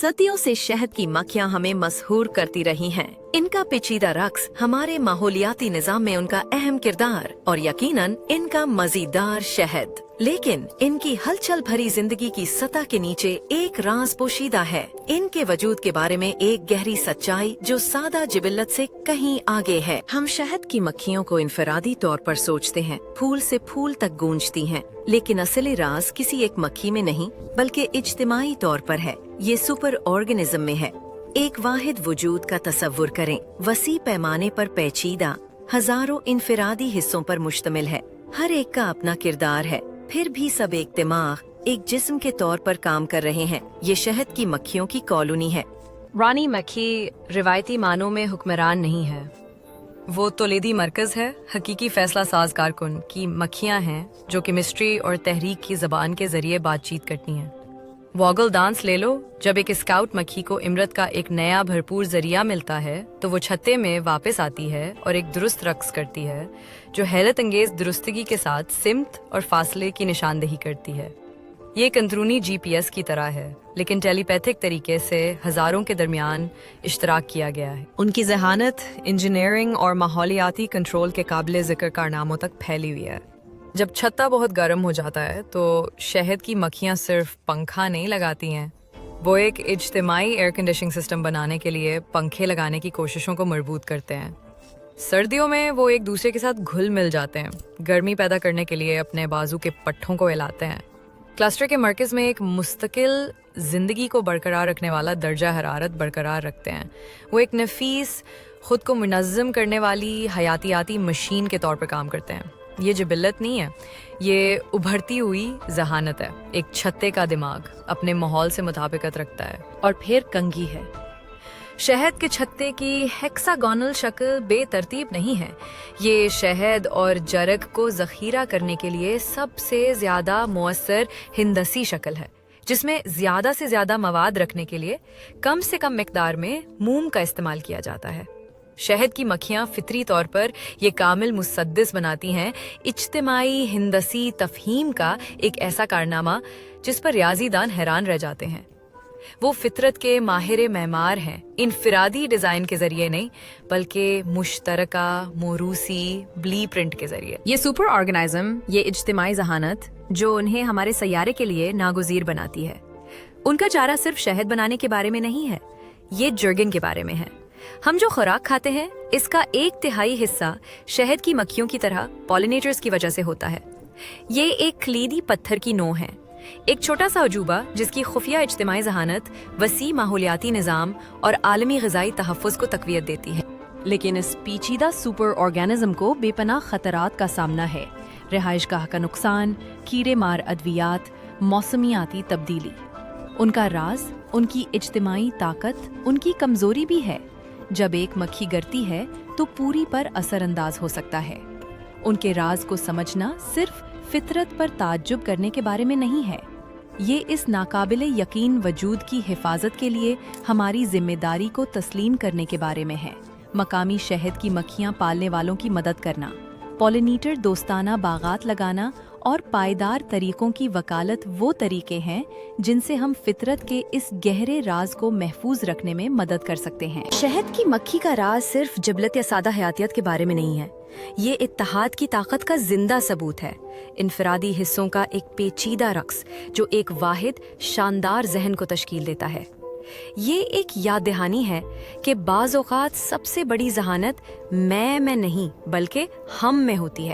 सदियों से शहद की मक्खियाँ हमें मशहूर करती रही हैं। इनका पेचीदा रक्स, हमारे माहौलियाती निजाम में उनका अहम किरदार और यकीनन इनका मजेदार शहद। लेकिन इनकी हलचल भरी जिंदगी की सतह के नीचे एक राज पोशीदा है। इनके वजूद के बारे में एक गहरी सच्चाई जो सादा जिबिल्लत से कहीं आगे है। हम शहद की मक्खियों को इनफरादी तौर पर सोचते हैं, फूल से फूल तक गूंजती हैं, लेकिन असली राज किसी एक मक्खी में नहीं बल्कि इज्तिमाई तौर पर है। ये सुपर ऑर्गेनिज्म में है। एक वाहिद वजूद का तसव्वुर करें, वसी पैमाने पर पेचीदा हजारों इनफरादी हिस्सों पर मुश्तमिल है। हर एक का अपना किरदार है, फिर भी सब एक दिमाग, एक जिस्म के तौर पर काम कर रहे हैं। ये शहद की मक्खियों की कॉलोनी है। रानी मक्खी रिवायती मानों में हुक्मरान नहीं है, वो तोलेदी मरकज है। हकीकी फैसला साज कारकुन की मक्खियां हैं जो केमिस्ट्री और तहरीक की जबान के जरिए बातचीत करती हैं। वॉगल डांस ले लो, जब एक स्काउट मक्खी को इमरत का एक नया भरपूर जरिया मिलता है तो वो छत्ते में वापस आती है और एक दुरुस्त रक्स करती है जो हैरत अंगेज दुरुस्तगी के साथ सिमत और फासले की निशानदेही करती है। ये एक अंदरूनी GPS की तरह है, लेकिन टेलीपैथिक तरीके से हजारों के दरमियान इश्तराक किया गया है। उनकी जहानत इंजीनियरिंग और माहौलियाती कंट्रोल के काबिल जिक्र कारनामों तक फैली हुई है। जब छत्ता बहुत गर्म हो जाता है तो शहद की मक्खियाँ सिर्फ पंखा नहीं लगाती हैं, वो एक इज्तिमाई एयर कंडीशनिंग सिस्टम बनाने के लिए पंखे लगाने की कोशिशों को मजबूत करते हैं। सर्दियों में वो एक दूसरे के साथ घुल मिल जाते हैं, गर्मी पैदा करने के लिए अपने बाजू के पट्ठों को हिलाते हैं। क्लस्टर के मरकज़ में एक मुस्तकिल जिंदगी को बरकरार रखने वाला दर्जा हरारत बरकरार रखते हैं। वो एक नफीस, खुद को मुनज़्ज़म करने वाली हयातियाती मशीन के तौर पर काम करते हैं। ये जिबिल्लत नहीं है, ये उभरती हुई जहानत है। एक छत्ते का दिमाग अपने माहौल से मुताबिकत रखता है। और फिर कंघी है। शहद के छत्ते की हेक्सागोनल शक्ल बेतरतीब नहीं है, ये शहद और जरग को जखीरा करने के लिए सबसे ज्यादा मुअस्सर हिंदसी शक्ल है, जिसमें ज्यादा से ज्यादा मवाद रखने के लिए कम से कम मिकदार में मोम का इस्तेमाल किया जाता है। शहद की मक्खियाँ फितरी तौर पर ये कामिल मुसद्दिस बनाती हैं इज्तिमाई हिंदसी तफहीम का एक ऐसा कारनामा जिस पर रियाजीदान हैरान रह जाते हैं। वो फितरत के माहिर मेमार हैं, इनफिरादी डिजाइन के जरिए नहीं बल्कि मुश्तरका मोरूसी ब्ली प्रिंट के जरिए। ये सुपर ऑर्गेनिज्म, ये इज्तिमाई जहानत जो उन्हें हमारे सैयारे के लिए नागुज़ीर बनाती है। उनका चारा सिर्फ शहद बनाने के बारे में नहीं है, ये जर्गन के बारे में है। हम जो खुराक खाते हैं इसका 1/3 हिस्सा शहद की मक्खियों की तरह पॉलिनेटर्स की वजह से होता है। ये एक खलीदी पत्थर की नोह है, एक छोटा सा अजूबा जिसकी खुफिया इज्तिमाई जहानत वसी माहौलियाती निज़ाम और आलमी ग़िज़ाई तहफ़्फ़ुज़ को तक़वियत देती है। लेकिन इस पेचीदा सुपर ऑर्गेनिज्म को बेपनाह खतरात का सामना है। रिहाइशगाह का नुकसान, कीड़े मार अद्वियात, मौसमियाती तब्दीली। उनका राज, उनकी इज्तिमाई ताकत, उनकी कमजोरी भी है। जब एक मक्खी गिरती है तो पूरी पर असरअंदाज हो सकता है। उनके राज को समझना सिर्फ फितरत पर ताज्जुब करने के बारे में नहीं है, ये इस नाकाबिले यकीन वजूद की हिफाजत के लिए हमारी जिम्मेदारी को तस्लीम करने के बारे में है। मकामी शहद की मक्खियाँ पालने वालों की मदद करना, पॉलिनेटर दोस्ताना बागात लगाना और पायदार तरीकों की वकालत वो तरीके हैं जिनसे हम फितरत के इस गहरे राज को महफूज रखने में मदद कर सकते हैं। शहद की मक्खी का राज सिर्फ जिबलत या सादा हयातियत के बारे में नहीं है, ये इत्तेहाद की ताकत का जिंदा सबूत है। इनफरादी हिस्सों का एक पेचीदा रक्स जो एक वाहिद शानदार जहन को तश्कील देता है। ये एक याद दहानी है कि बाज़ औक़ात सबसे बड़ी जहानत मैं नहीं बल्कि हम में होती है।